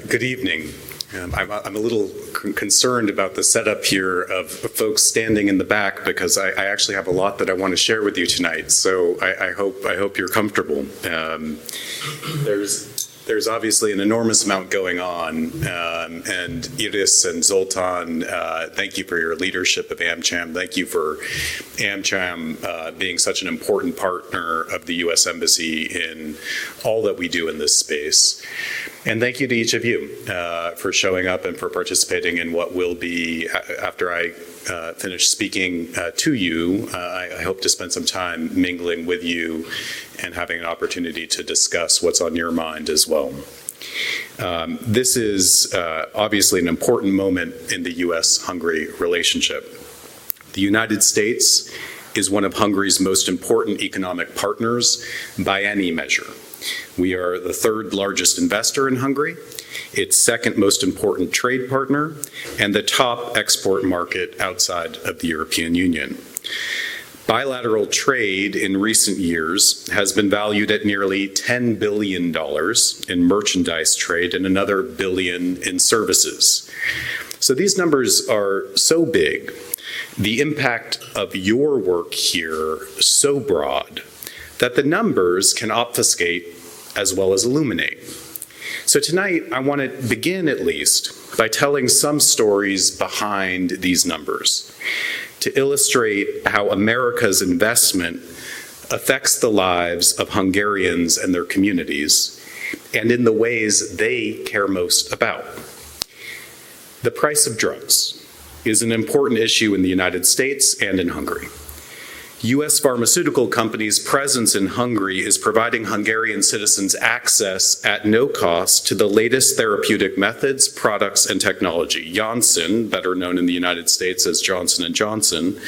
Good evening. I'm a little concerned about the setup here of folks standing in the back because I actually have a lot that I want to share with you tonight. So I hope you're comfortable. There's obviously an enormous amount going on, and Iris and Zoltan, thank you for your leadership of AmCham. Thank you for AmCham being such an important partner of the U.S. Embassy in all that we do in this space. And thank you to each of you for showing up and for participating in what will be, after I finish speaking to you, I hope to spend some time mingling with you and having an opportunity to discuss what's on your mind as well. This is obviously an important moment in the U.S.-Hungary relationship. The United States is one of Hungary's most important economic partners by any measure. We are the third largest investor in Hungary, its second most important trade partner, and the top export market outside of the European Union. Bilateral trade in recent years has been valued at nearly $10 billion in merchandise trade and another billion in services. So these numbers are so big, the impact of your work here so broad, that the numbers can obfuscate as well as illuminate. So tonight, I want to begin at least by telling some stories behind these numbers to illustrate how America's investment affects the lives of Hungarians and their communities, and in the ways they care most about. The price of drugs is an important issue in the United States and in Hungary. U.S. pharmaceutical companies' presence in Hungary is providing Hungarian citizens access at no cost to the latest therapeutic methods, products, and technology. Janssen, better known in the United States as Johnson & Johnson,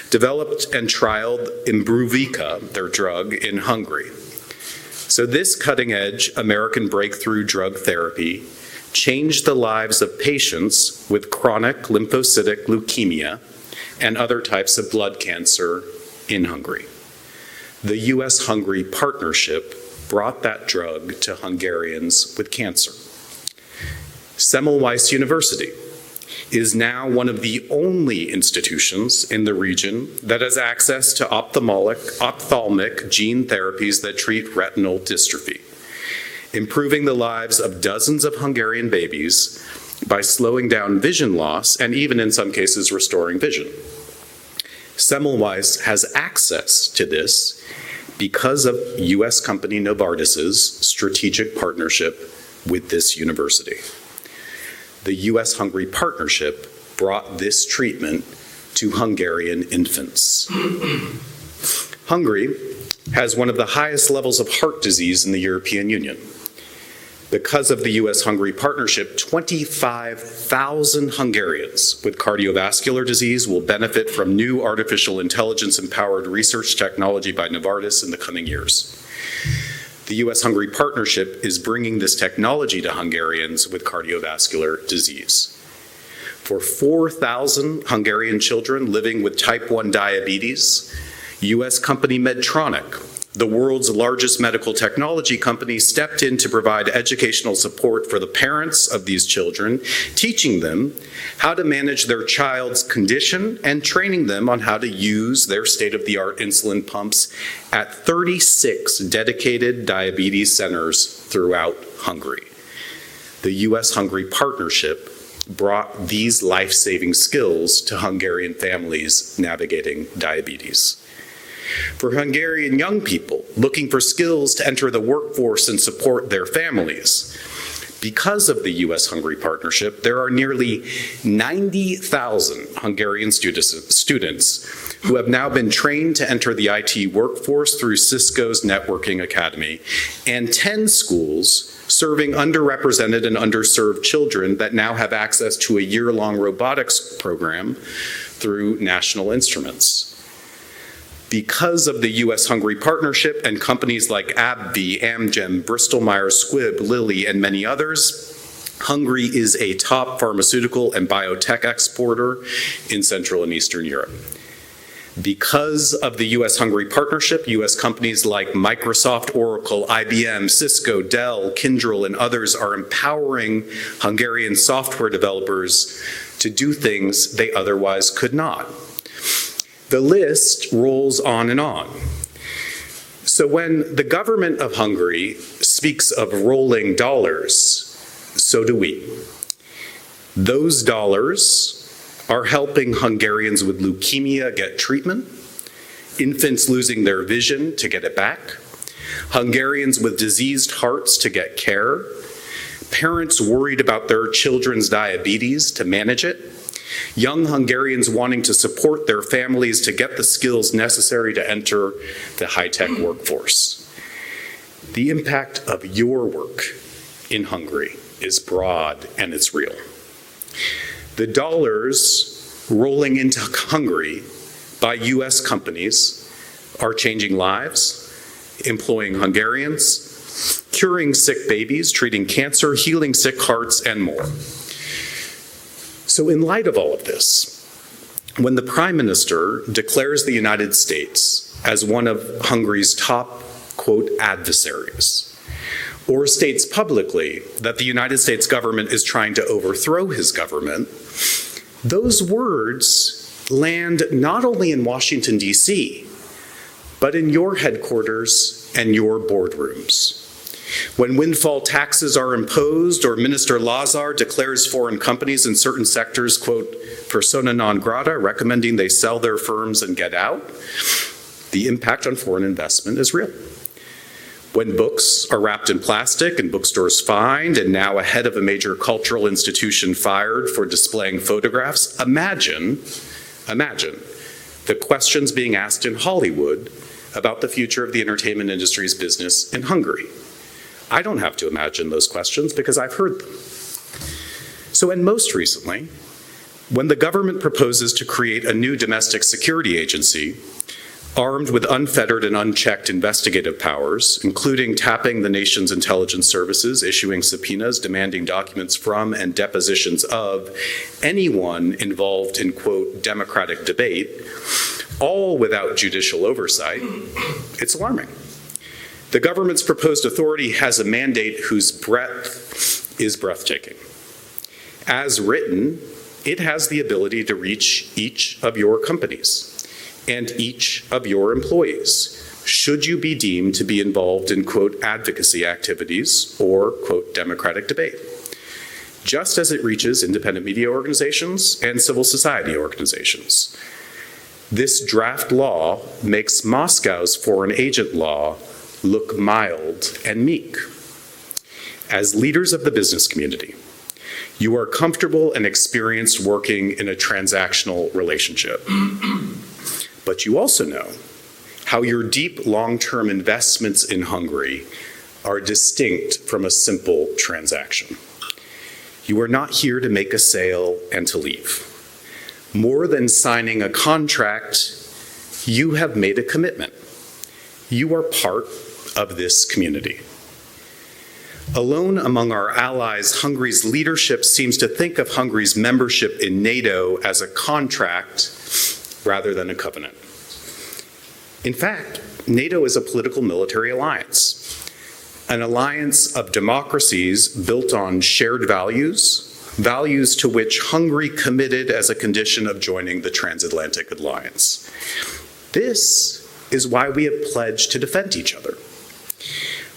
developed and trialed Imbruvica, their drug, in Hungary. So this cutting-edge American breakthrough drug therapy changed the lives of patients with chronic lymphocytic leukemia and other types of blood cancer in Hungary. The U.S.-Hungary partnership brought that drug to Hungarians with cancer. Semmelweis University is now one of the only institutions in the region that has access to ophthalmic gene therapies that treat retinal dystrophy, improving the lives of dozens of Hungarian babies by slowing down vision loss and even in some cases restoring vision. Semmelweis has access to this because of U.S. company Novartis's strategic partnership with this university. The U.S.-Hungary partnership brought this treatment to Hungarian infants. Hungary has one of the highest levels of heart disease in the European Union. Because of the U.S.-Hungary partnership, 25,000 Hungarians with cardiovascular disease will benefit from new artificial intelligence-empowered research technology by Novartis in the coming years. The U.S.-Hungary partnership is bringing this technology to Hungarians with cardiovascular disease. For 4,000 Hungarian children living with type 1 diabetes, U.S. company Medtronic, the world's largest medical technology company, stepped in to provide educational support for the parents of these children, teaching them how to manage their child's condition and training them on how to use their state-of-the-art insulin pumps at 36 dedicated diabetes centers throughout Hungary. The U.S.-Hungary partnership brought these life-saving skills to Hungarian families navigating diabetes. For Hungarian young people looking for skills to enter the workforce and support their families, because of the U.S.-Hungary partnership, there are nearly 90,000 Hungarian students who have now been trained to enter the IT workforce through Cisco's Networking Academy, and 10 schools serving underrepresented and underserved children that now have access to a year-long robotics program through National Instruments. Because of the U.S.-Hungary partnership and companies like AbbVie, Amgen, Bristol-Myers Squibb, Lilly, and many others, Hungary is a top pharmaceutical and biotech exporter in Central and Eastern Europe. Because of the US-Hungary partnership, US companies like Microsoft, Oracle, IBM, Cisco, Dell, Kyndryl, and others are empowering Hungarian software developers to do things they otherwise could not. The list rolls on and on. So when the government of Hungary speaks of rolling dollars, so do we. Those dollars are helping Hungarians with leukemia get treatment, infants losing their vision to get it back, Hungarians with diseased hearts to get care, parents worried about their children's diabetes to manage it, young Hungarians wanting to support their families to get the skills necessary to enter the high-tech workforce. The impact of your work in Hungary is broad and it's real. The dollars rolling into Hungary by US companies are changing lives, employing Hungarians, curing sick babies, treating cancer, healing sick hearts, and more. So in light of all of this, when the Prime Minister declares the United States as one of Hungary's top, quote, adversaries, or states publicly that the United States government is trying to overthrow his government, those words land not only in Washington, D.C., but in your headquarters and your boardrooms. When windfall taxes are imposed or Minister Lazar declares foreign companies in certain sectors, quote, persona non grata, recommending they sell their firms and get out, the impact on foreign investment is real. When books are wrapped in plastic and bookstores fined, and now a head of a major cultural institution fired for displaying photographs, imagine the questions being asked in Hollywood about the future of the entertainment industry's business in Hungary. I don't have to imagine those questions because I've heard them. So, and most recently, when the government proposes to create a new domestic security agency armed with unfettered and unchecked investigative powers, including tapping the nation's intelligence services, issuing subpoenas, demanding documents from and depositions of anyone involved in, quote, democratic debate, all without judicial oversight, it's alarming. The government's proposed authority has a mandate whose breadth is breathtaking. As written, it has the ability to reach each of your companies and each of your employees, should you be deemed to be involved in, quote, advocacy activities or, quote, democratic debate, just as it reaches independent media organizations and civil society organizations. This draft law makes Moscow's foreign agent law look mild and meek. As leaders of the business community, you are comfortable and experienced working in a transactional relationship. But you also know how your deep long-term investments in Hungary are distinct from a simple transaction. You are not here to make a sale and to leave. More than signing a contract, you have made a commitment. You are part of this community. Alone among our allies, Hungary's leadership seems to think of Hungary's membership in NATO as a contract rather than a covenant. In fact, NATO is a political military alliance, an alliance of democracies built on shared values to which Hungary committed as a condition of joining the transatlantic alliance. This is why we have pledged to defend each other.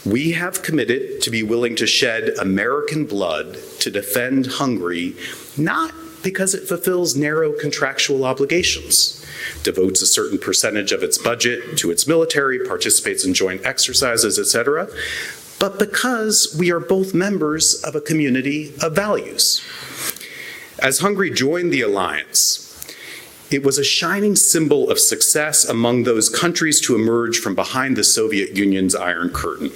We have committed to be willing to shed American blood to defend Hungary, not because it fulfills narrow contractual obligations, devotes a certain percentage of its budget to its military, participates in joint exercises, etc., but because we are both members of a community of values. As Hungary joined the alliance, it was a shining symbol of success among those countries to emerge from behind the Soviet Union's Iron Curtain.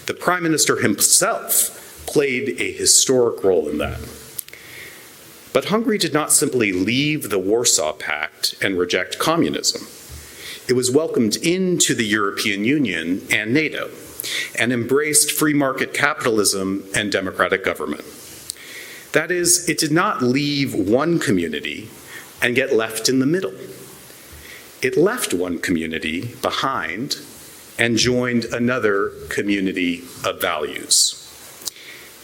The Prime Minister himself played a historic role in that. But Hungary did not simply leave the Warsaw Pact and reject communism. It was welcomed into the European Union and NATO and embraced free market capitalism and democratic government. That is, it did not leave one community and get left in the middle. it left one community behind and joined another community of values.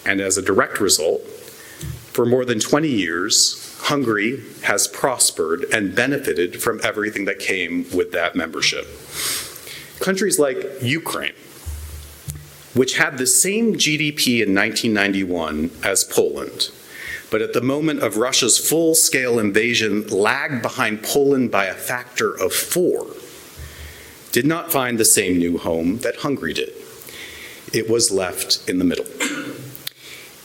And as a direct result, for more than 20 years, Hungary has prospered and benefited from everything that came with that membership. Countries like Ukraine, which had the same GDP in 1991 as Poland, but at the moment of Russia's full-scale invasion lagged behind Poland by a factor of 4, did not find the same new home that Hungary did. It was left in the middle.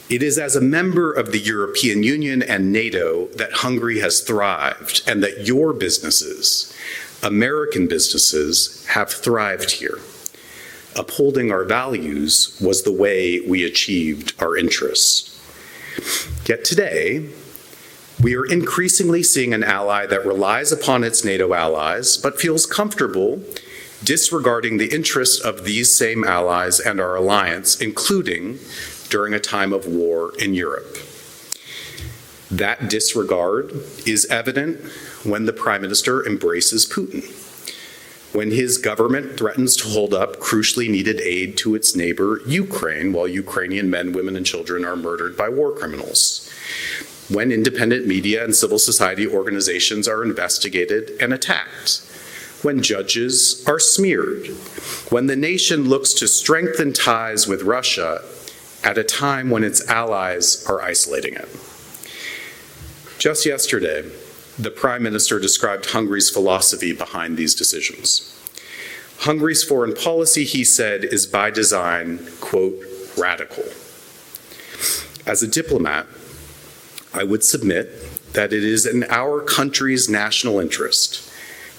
It is as a member of the European Union and NATO that Hungary has thrived, and that your businesses, American businesses, have thrived here. Upholding our values was the way we achieved our interests. Yet today, we are increasingly seeing an ally that relies upon its NATO allies, but feels comfortable disregarding the interests of these same allies and our alliance, including during a time of war in Europe. That disregard is evident when the Prime Minister embraces Putin, when his government threatens to hold up crucially needed aid to its neighbor, Ukraine, while Ukrainian men, women, and children are murdered by war criminals, when independent media and civil society organizations are investigated and attacked, when judges are smeared, when the nation looks to strengthen ties with Russia at a time when its allies are isolating it. Just yesterday, the Prime Minister described Hungary's philosophy behind these decisions. Hungary's foreign policy, he said, is by design, quote, radical. As a diplomat, I would submit that it is in our country's national interest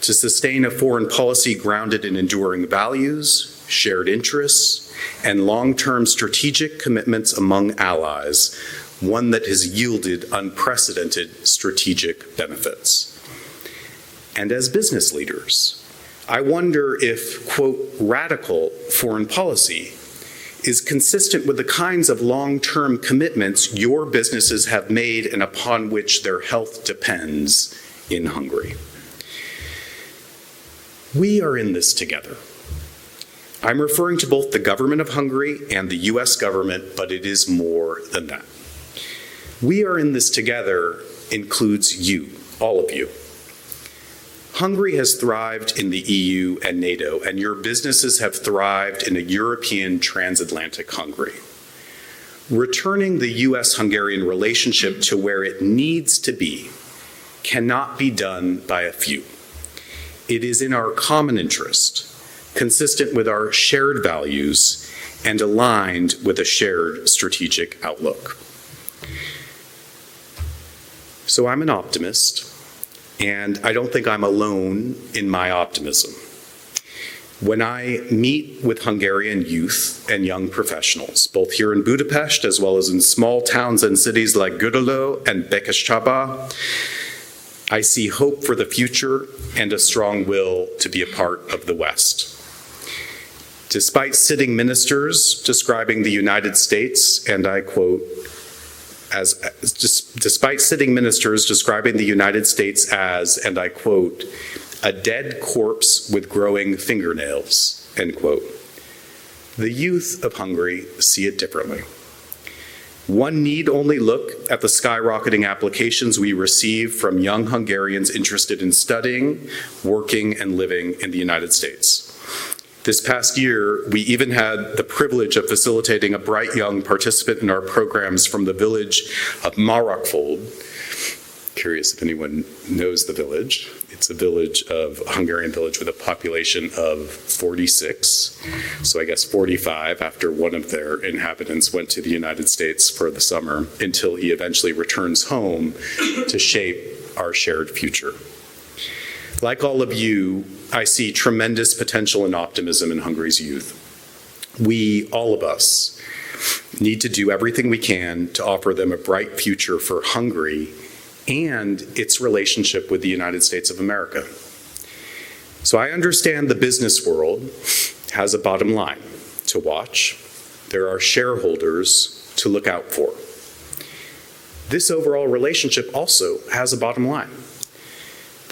to sustain a foreign policy grounded in enduring values, shared interests, and long-term strategic commitments among allies, one that has yielded unprecedented strategic benefits. And as business leaders, I wonder if, quote, radical foreign policy is consistent with the kinds of long-term commitments your businesses have made and upon which their health depends in Hungary. We are in this together. I'm referring to both the government of Hungary and the US government, but it is more than that. We are in this together includes you, all of you. Hungary has thrived in the EU and NATO, and your businesses have thrived in a European transatlantic Hungary. Returning the US-Hungarian relationship to where it needs to be cannot be done by a few. It is in our common interest, consistent with our shared values, and aligned with a shared strategic outlook. So I'm an optimist, and I don't think I'm alone in my optimism. When I meet with Hungarian youth and young professionals, both here in Budapest as well as in small towns and cities like Gödöllő and Békéscsaba, I see hope for the future and a strong will to be a part of the West. Despite sitting ministers describing the United States, and I quote, despite sitting ministers describing the United States as, and I quote, a dead corpse with growing fingernails, end quote. The youth of Hungary see it differently. One need only look at the skyrocketing applications we receive from young Hungarians interested in studying, working, and living in the United States. This past year, we even had the privilege of facilitating a bright young participant in our programs from the village of Marokfold. Curious if anyone knows the village. It's a Hungarian village with a population of 46. So I guess 45 after one of their inhabitants went to the United States for the summer until he eventually returns home to shape our shared future. Like all of you, I see tremendous potential and optimism in Hungary's youth. We, all of us, need to do everything we can to offer them a bright future for Hungary and its relationship with the United States of America. So I understand the business world has a bottom line to watch. There are shareholders to look out for. This overall relationship also has a bottom line.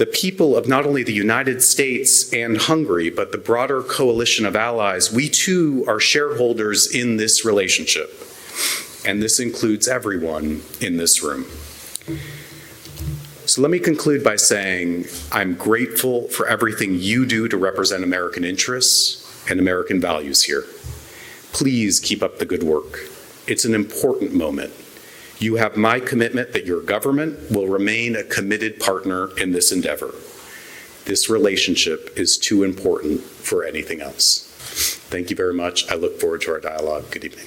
The people of not only the United States and Hungary, but the broader coalition of allies, we too are shareholders in this relationship. And this includes everyone in this room. So let me conclude by saying I'm grateful for everything you do to represent American interests and American values here. Please keep up the good work. It's an important moment. You have my commitment that your government will remain a committed partner in this endeavor. This relationship is too important for anything else. Thank you very much. I look forward to our dialogue. Good evening.